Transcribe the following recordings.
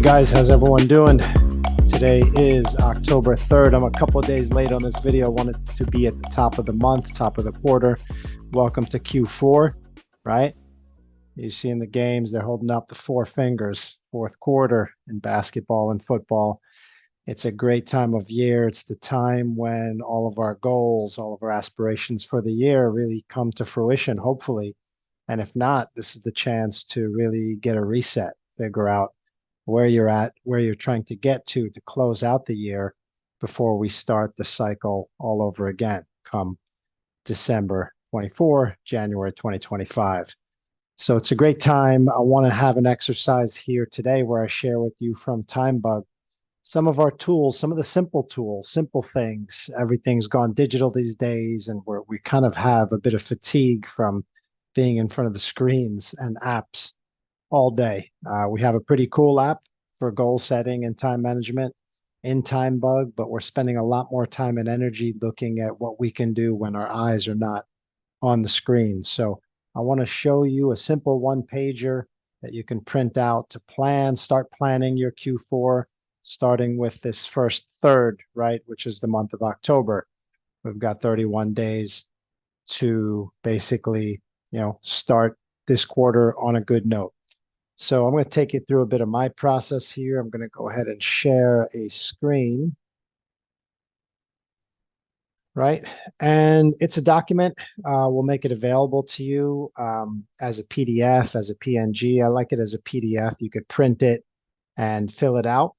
guys, how's everyone doing? Today is October 3rd. I'm a couple of days late on this video. I wanted to be at the top of the month, top of the quarter. Welcome to Q4, right? You see in the games, they're holding up the four fingers, fourth quarter in basketball and football. It's a great time of year. It's the time when all of our goals, all of our aspirations for the year really come to fruition, hopefully. And if not, this is the chance to really get a reset, figure out where you're at, where you're trying to get to close out the year before we start the cycle all over again come December 24, January 2025. So it's a great time. I want to have an exercise here today where I share with you from Timebug some of our tools, some of the simple tools, simple things. Everything's gone digital these days, and we kind of have a bit of fatigue from being in front of the screens and apps all day. We have a pretty cool app for goal setting and time management in Timebug, but we're spending a lot more time and energy looking at what we can do when our eyes are not on the screen. So I want to show you a simple one-pager that you can print out to start planning your Q4, starting with this first third, right, which is the month of October. We've got 31 days to basically, start this quarter on a good note. So I'm going to take you through a bit of my process here. I'm going to go ahead and share a screen, right? And it's a document. We'll make it available to you as a PDF, as a PNG. I like it as a PDF. You could print it and fill it out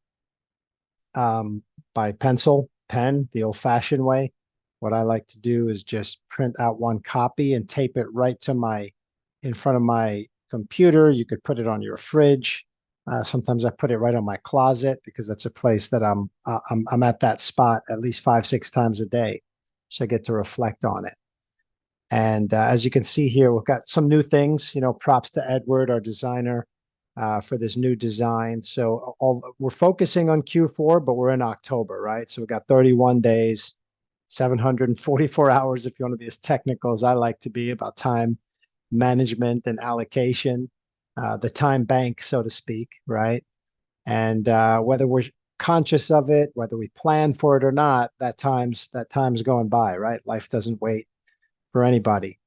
by pencil, pen, the old-fashioned way. What I like to do is just print out one copy and tape it right to in front of my computer. You could put it on your fridge. Sometimes I put it right on my closet because that's a place that I'm at that spot at least 5-6 times a day. So I get to reflect on it. And as you can see here, we've got some new things, props to Edward, our designer, for this new design. So we're focusing on Q4, but we're in October, right? So we've got 31 days, 744 hours, if you want to be as technical as I like to be about time management and allocation, the time bank, so to speak, right? And whether we're conscious of it, whether we plan for it or not, that time's going by, right? Life doesn't wait for anybody.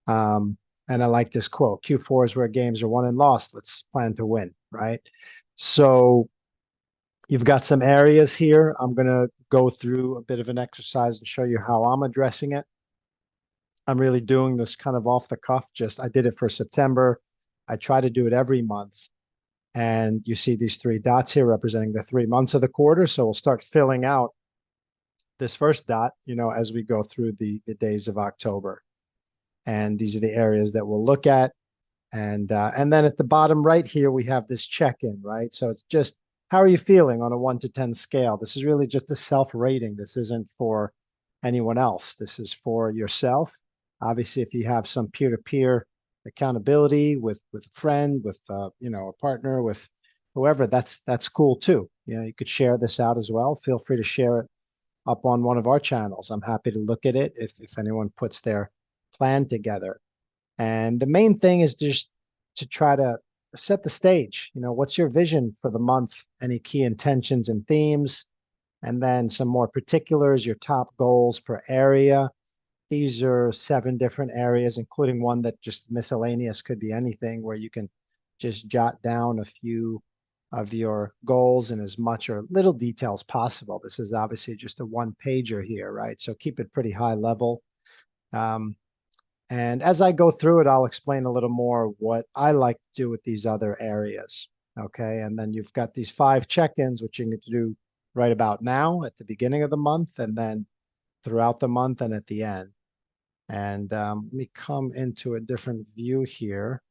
And I like this quote: Q4 is where games are won and lost. Let's plan to win, right? So you've got some areas here. I'm going to go through a bit of an exercise and show you how I'm addressing it. I'm really doing this kind of off the cuff. I did it for September. I try to do it every month. And you see these 3 dots here representing the 3 months of the quarter. So we'll start filling out this first dot, as we go through the days of October. And these are the areas that we'll look at. And then at the bottom right here, we have this check-in, right? So it's just, how are you feeling on a 1 to 10 scale? This is really just a self-rating. This isn't for anyone else. This is for yourself. Obviously, if you have some peer-to-peer accountability with a friend, with a partner, with whoever, that's cool too. You could share this out as well. Feel free to share it up on one of our channels. I'm happy to look at it if anyone puts their plan together. And the main thing is just to try to set the stage. What's your vision for the month? Any key intentions and themes? And then some more particulars, your top goals per area. These are 7 different areas, including one that just miscellaneous, could be anything, where you can just jot down a few of your goals in as much or little detail as possible. This is obviously just a one-pager here, right? So keep it pretty high level. And as I go through it, I'll explain a little more what I like to do with these other areas, okay? And then you've got these 5 check-ins, which you can do right about now at the beginning of the month, and then throughout the month and at the end. And let me come into a different view here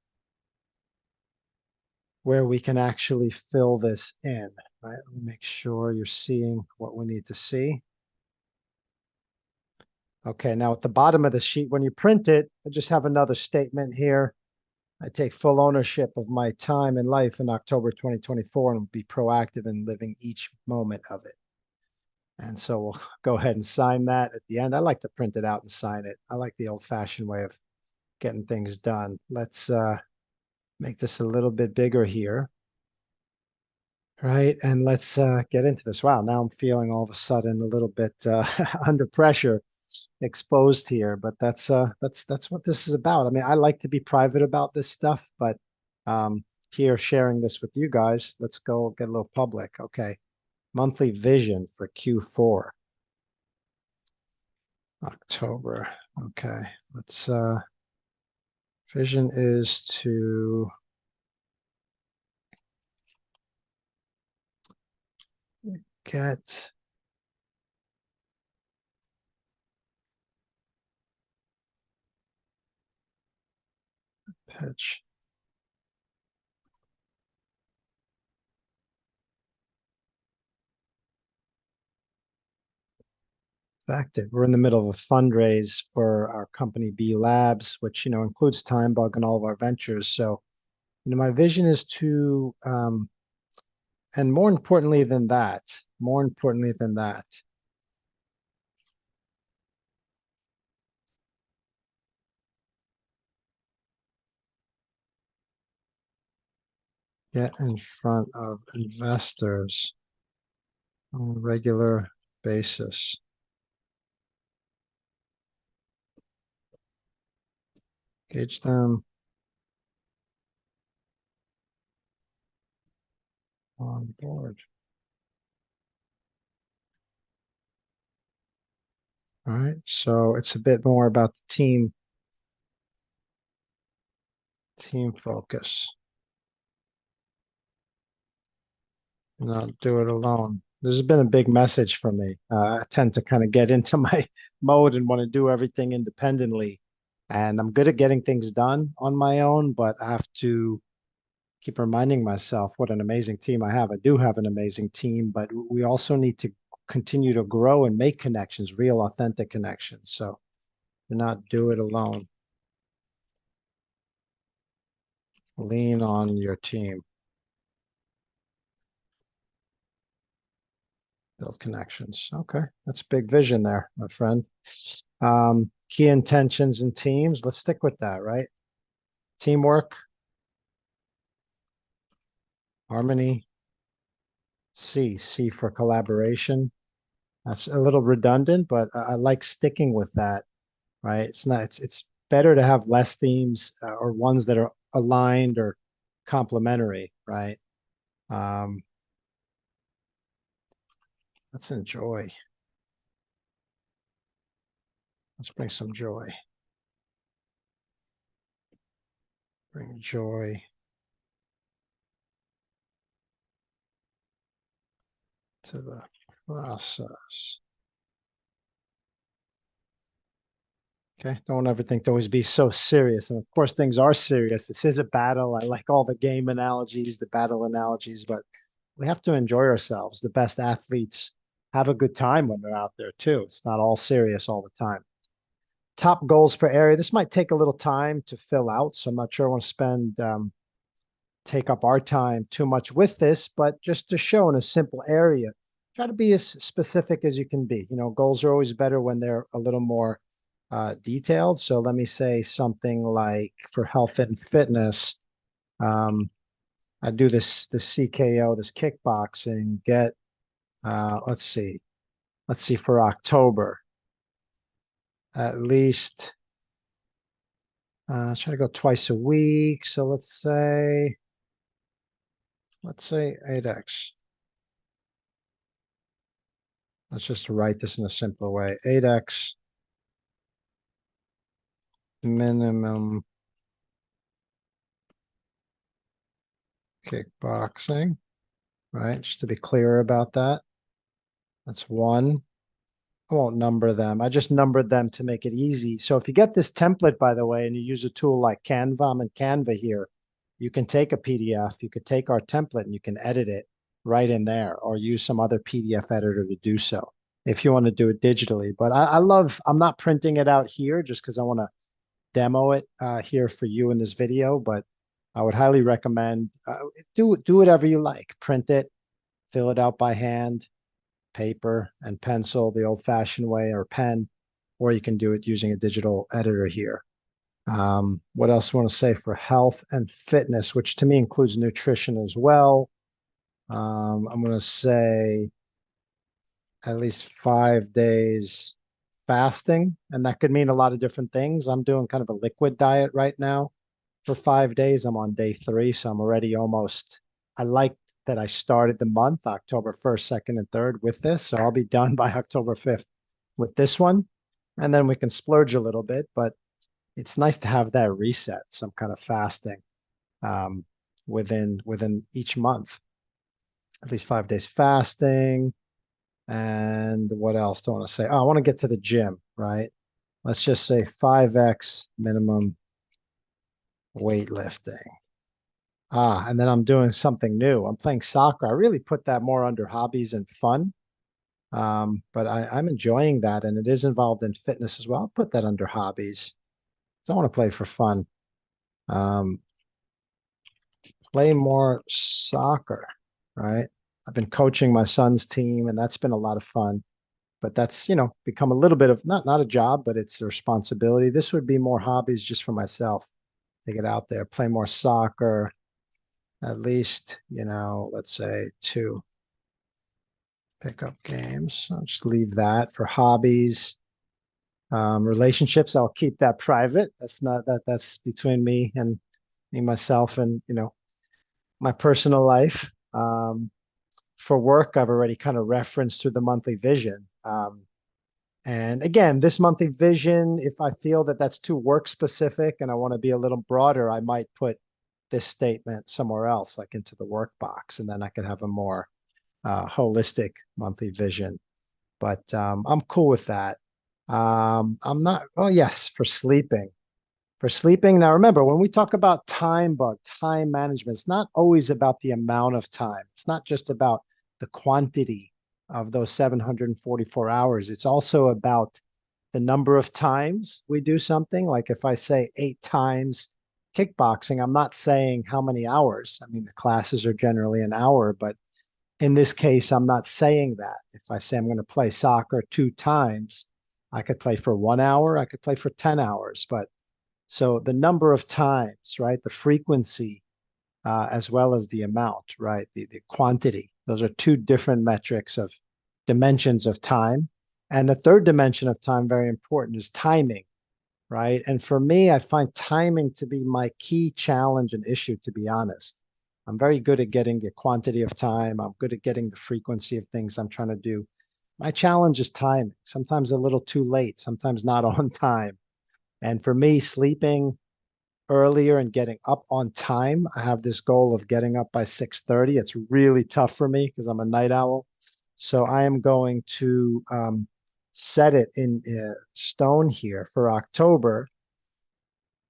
where we can actually fill this in, right? Let me make sure you're seeing what we need to see. Okay, now at the bottom of the sheet, when you print it, I just have another statement here. I take full ownership of my time and life in October 2024 and will be proactive in living each moment of it. And so we'll go ahead and sign that at the end. I like to print it out and sign it. I like the old-fashioned way of getting things done. Let's make this a little bit bigger here. Right. And let's get into this. Wow. Now I'm feeling all of a sudden a little bit under pressure, exposed here, but that's what this is about. I mean, I like to be private about this stuff, but here sharing this with you guys, let's go get a little public. Okay. Monthly vision for Q4, October. Okay. Let's vision is to get pitch effective. We're in the middle of a fundraise for our company B Labs, which includes Timebug and all of our ventures. So, my vision is to, and more importantly than that, get in front of investors on a regular basis. Engage them on board. All right. So it's a bit more about the team focus. Not do it alone. This has been a big message for me. I tend to kind of get into my mode and want to do everything independently. And I'm good at getting things done on my own, but I have to keep reminding myself what an amazing team I have. I do have an amazing team, but we also need to continue to grow and make connections, real, authentic connections. So do not do it alone. Lean on your team. Build connections. Okay, that's big vision there, my friend. Key intentions and teams. Let's stick with that, right? Teamwork, harmony, C for collaboration. That's a little redundant, but I like sticking with that, right? It's better to have less themes or ones that are aligned or complementary, right? Um, let's enjoy. Let's bring some joy. Bring joy to the process. Okay. Don't ever think to always be so serious. And of course, things are serious. This is a battle. I like all the game analogies, the battle analogies, but we have to enjoy ourselves. The best athletes have a good time when they're out there, too. It's not all serious all the time. Top goals per area. This might take a little time to fill out. So I'm not sure I want to take up our time too much with this, but just to show in a simple area, try to be as specific as you can be. Goals are always better when they're a little more detailed. So let me say something like for health and fitness, I do this CKO, this kickboxing, get let's see for October, at least try to go twice a week. So let's say 8x. Let's just write this in a simpler way. 8x minimum kickboxing, right? Just to be clear about that. That's one. I won't number them. I just numbered them to make it easy. So if you get this template, by the way, and you use a tool like Canva, I'm in Canva here, you can take a PDF, you could take our template and you can edit it right in there or use some other PDF editor to do so if you want to do it digitally. But I'm not printing it out here just because I want to demo it here for you in this video, but I would highly recommend do whatever you like. Print it, fill it out by hand, paper and pencil, the old-fashioned way, or pen, or you can do it using a digital editor here. What else I want to say for health and fitness, which to me includes nutrition as well. I'm going to say at least 5 days fasting, and that could mean a lot of different things. I'm doing kind of a liquid diet right now for 5 days. I'm on day 3, so I'm already almost. I like that I started the month October 1st, 2nd, and 3rd with this, so I'll be done by October 5th with this one, and then we can splurge a little bit. But it's nice to have that reset, some kind of fasting um, within each month. At least 5 days fasting. And what else do I want to say? Oh, I want to get to the gym, right? Let's just say 5x minimum weightlifting. And then I'm doing something new. I'm playing soccer. I really put that more under hobbies and fun. But I'm enjoying that, and it is involved in fitness as well. I'll put that under hobbies. So I want to play for fun. Um, Play more soccer, right? I've been coaching my son's team, and that's been a lot of fun. But that's, become a little bit of not a job, but it's a responsibility. This would be more hobbies just for myself to get out there, play more soccer, at least, let's say 2 pickup games. I'll just leave that for hobbies. Relationships, I'll keep that private. That's between me, myself, and my personal life. For work, I've already kind of referenced to the monthly vision. And again, this monthly vision, if I feel that that's too work specific and I want to be a little broader, I might put this statement somewhere else, like into the work box, and then I could have a more holistic monthly vision. But I'm cool with that. I'm not, oh, yes, for sleeping. For sleeping. Now, remember, when we talk about time management, it's not always about the amount of time. It's not just about the quantity of those 744 hours. It's also about the number of times we do something. Like if I say 8 times kickboxing, I'm not saying how many hours. I mean, the classes are generally an hour, but in this case, I'm not saying that. If I say I'm going to play soccer 2 times, I could play for 1 hour, I could play for 10 hours, but so the number of times, right? The frequency, as well as the amount, right? The quantity. Those are 2 different metrics of dimensions of time. And the third dimension of time, very important, is timing, right? And for me, I find timing to be my key challenge and issue, to be honest. I'm very good at getting the quantity of time. I'm good at getting the frequency of things I'm trying to do. My challenge is timing, sometimes a little too late, sometimes not on time. And for me, sleeping earlier and getting up on time, I have this goal of getting up by 6:30. It's really tough for me because I'm a night owl. So I am going to set it in stone here for October.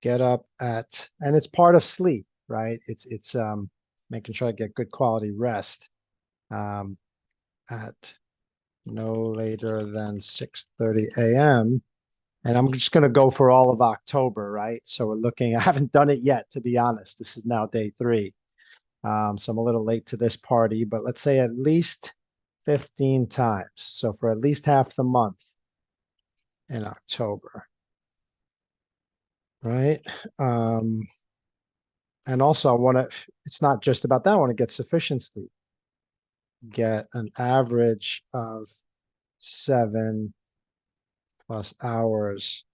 Get up and it's part of sleep, right? It's making sure I get good quality rest um, at no later than 6:30 a.m. And I'm just going to go for all of October, right? So we're looking, I haven't done it yet, to be honest. This is now day 3. So I'm a little late to this party, but let's say at least 15 times. So for at least half the month in October, right? Um, and also, it's not just about that. I want to get sufficient sleep, get an average of 7+ hours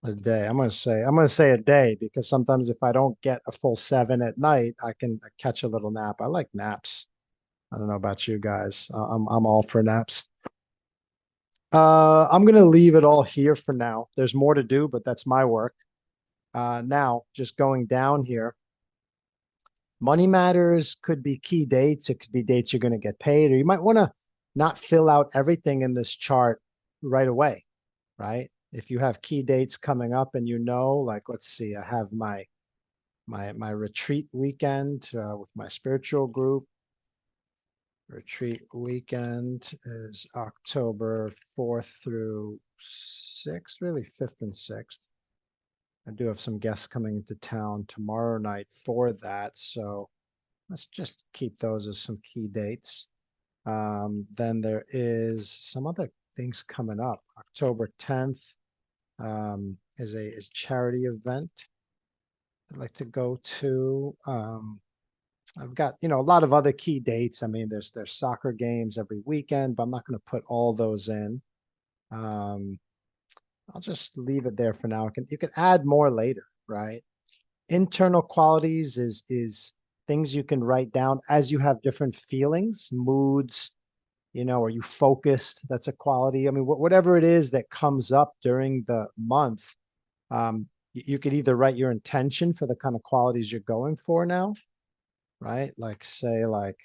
a day. I'm gonna say a day because sometimes if I don't get a full 7 at night, I can catch a little nap. I like naps. I don't know about you guys. I'm all for naps. I'm gonna leave it all here for now. There's more to do, but that's my work. Now, just going down here, money matters could be key dates. It could be dates you're gonna get paid, or you might want to not fill out everything in this chart right away, right? If you have key dates coming up and like, let's see, I have my retreat weekend with my spiritual group. Retreat weekend is October 4th through 6th, really 5th and 6th. I do have some guests coming into town tomorrow night for that, so let's just keep those as some key dates. Then there is some other things coming up. October 10th is charity event I'd like to go to. I've got, a lot of other key dates. I mean, there's soccer games every weekend, but I'm not going to put all those in. Um, I'll just leave it there for now. You can add more later, right? Internal qualities is things you can write down as you have different feelings, moods, are you focused? That's a quality. I mean, whatever it is that comes up during the month, you could either write your intention for the kind of qualities you're going for now, right? Like say like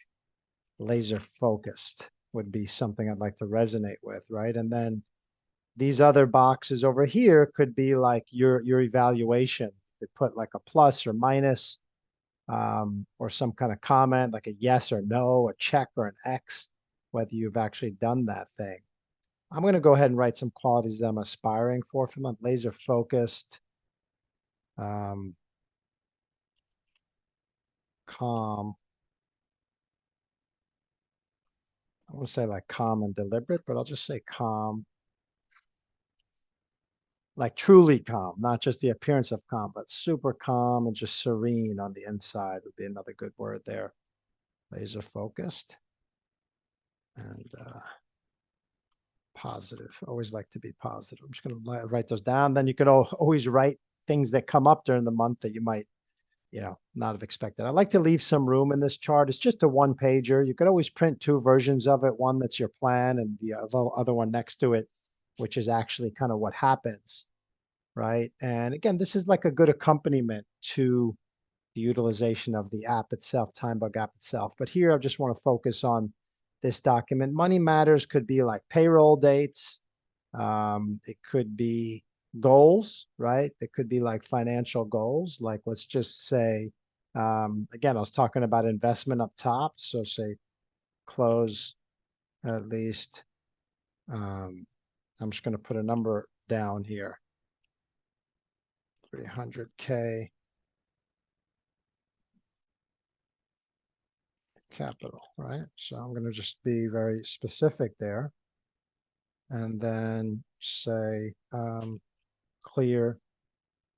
laser focused would be something I'd like to resonate with, right? And then these other boxes over here could be like your evaluation. You could put like a plus or minus, or some kind of comment like a yes or no, a check or an X, whether you've actually done that thing. I'm going to go ahead and write some qualities that I'm aspiring for them. Laser focused, um, calm. I won't say like calm and deliberate, but I'll just say calm, like truly calm, not just the appearance of calm, but super calm and just serene on the inside would be another good word there. Laser focused and positive. Always like to be positive. I'm just going to write those down. Then you could always write things that come up during the month that you might, not have expected. I like to leave some room in this chart. It's just a one pager. You could always print two versions of it. One that's your plan and the other one next to it, which is actually kind of what happens, right? And again, this is like a good accompaniment to the utilization of the app itself, Timebug app itself. But here I just want to focus on this document. Money matters could be like payroll dates. It could be goals, right? It could be like financial goals. Like let's just say, again, I was talking about investment up top. So say close at least, um, I'm just going to put a number down here, 300K capital, right? So I'm going to just be very specific there. And then say clear.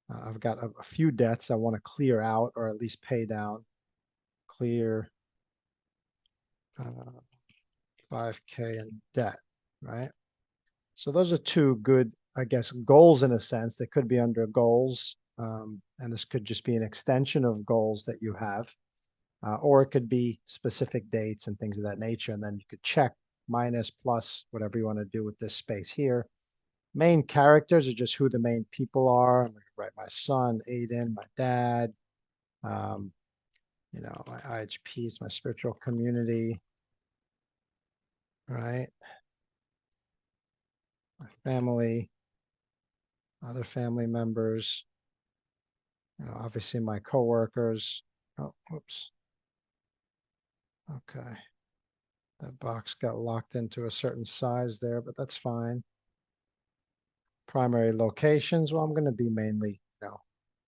I've got a few debts I want to clear out or at least pay down. Clear 5K in debt, right? So those are two good, I guess, goals in a sense. They could be under goals, and this could just be an extension of goals that you have, or it could be specific dates and things of that nature. And then you could check minus, plus, whatever you want to do with this space here. Main characters are just who the main people are. I'm going to write my son, Aiden, my dad, um, my IHPs, my spiritual community, right? My family, other family members, obviously my coworkers. Oh, whoops. Okay. That box got locked into a certain size there, but that's fine. Primary locations. Well, I'm going to be mainly,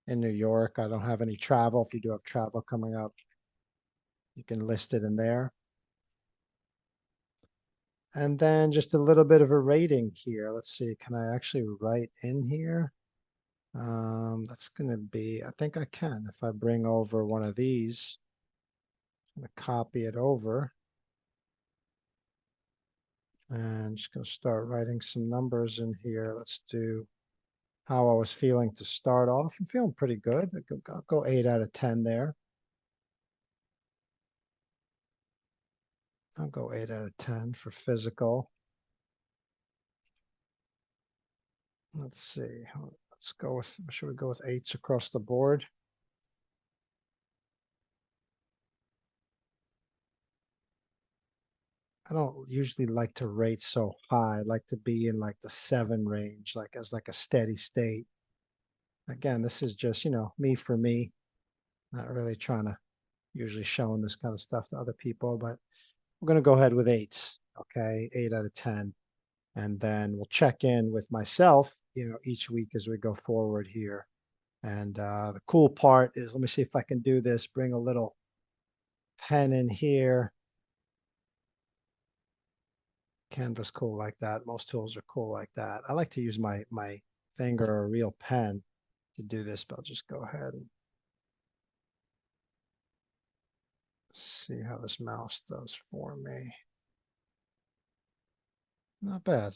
in New York. I don't have any travel. If you do have travel coming up, you can list it in there. And then just a little bit of a rating here. Let's see, can I actually write in here? That's going to be, I think I can. If I bring over one of these, I'm going to copy it over. And just going to start writing some numbers in here. Let's do how I was feeling to start off. I'm feeling pretty good. I'll go 8 out of 10 there. I'll go 8 out of 10 for physical. Let's see. Let's go with, should we go with 8s across the board? I don't usually like to rate so high. I like to be in like the 7 range, like as like a steady state. Again, this is just, me for me, not really trying to usually showing this kind of stuff to other people, but we're going to go ahead with 8s. Okay. 8 out of 10. And then we'll check in with myself, each week as we go forward here. And the cool part is, let me see if I can do this, bring a little pen in here. Canvas cool like that. Most tools are cool like that. I like to use my finger or a real pen to do this, but I'll just go ahead and See how this mouse does for me. Not bad.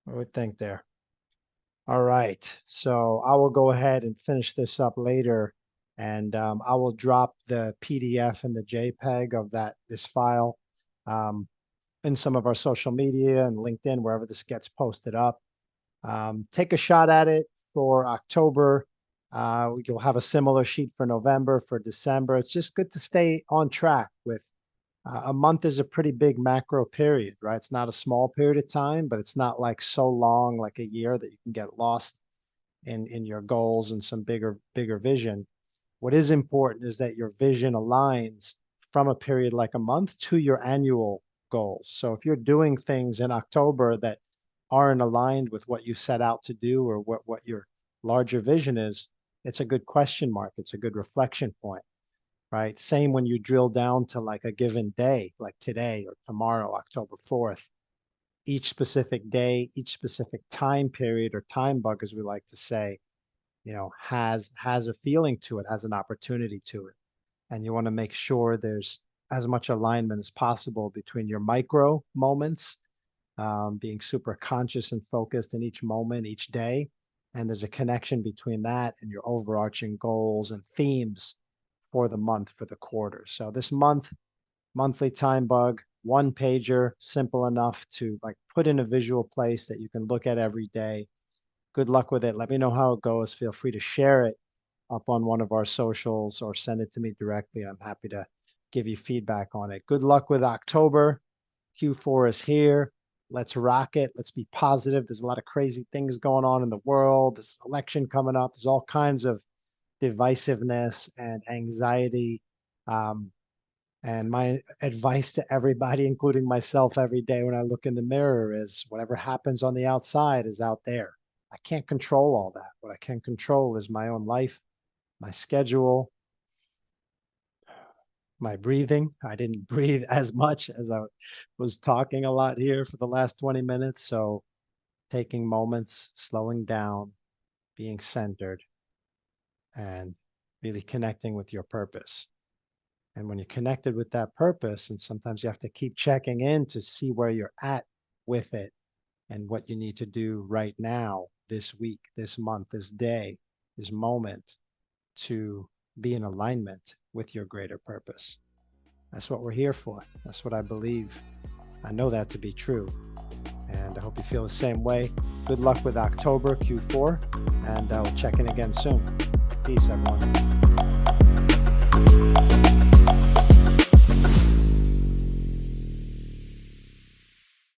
What would think there? All right, so I will go ahead and finish this up later, and I will drop the PDF and the JPEG of this file um, in some of our social media and LinkedIn, wherever this gets posted up. Take a shot at it for October. You'll have a similar sheet for November, for December. It's just good to stay on track with. A month is a pretty big macro period, right? It's not a small period of time, but it's not like so long, like a year, that you can get lost in your goals and some bigger vision. What is important is that your vision aligns from a period like a month to your annual goals. So if you're doing things in October that aren't aligned with what you set out to do or what your larger vision is, it's a good question mark. It's a good reflection point, right? Same when you drill down to like a given day, like today or tomorrow, October 4th. Each specific day, each specific time period, or time bug, as we like to say, has a feeling to it, has an opportunity to it. And you want to make sure there's as much alignment as possible between your micro moments, being super conscious and focused in each moment, each day. And there's a connection between that and your overarching goals and themes for the month, for the quarter. So this monthly time bug, one pager, simple enough to like put in a visual place that you can look at every day. Good luck with it. Let me know how it goes. Feel free to share it up on one of our socials or send it to me directly. I'm happy to give you feedback on it. Good luck with October. Q4 is here. Let's rock it. Let's be positive. There's a lot of crazy things going on in the world. There's election coming up. There's all kinds of divisiveness and anxiety. And my advice to everybody, including myself, every day when I look in the mirror is whatever happens on the outside is out there. I can't control all that. What I can control is my own life, my schedule, my breathing. I didn't breathe as much as I was talking a lot here for the last 20 minutes. So taking moments, slowing down, being centered, and really connecting with your purpose. And when you're connected with that purpose, and sometimes you have to keep checking in to see where you're at with it and what you need to do right now, this week, this month, this day, this moment, to be in alignment with your greater purpose. That's what we're here for. That's what I believe. I know that to be true. And I hope you feel the same way. Good luck with October Q4, and I'll check in again soon. Peace, everyone.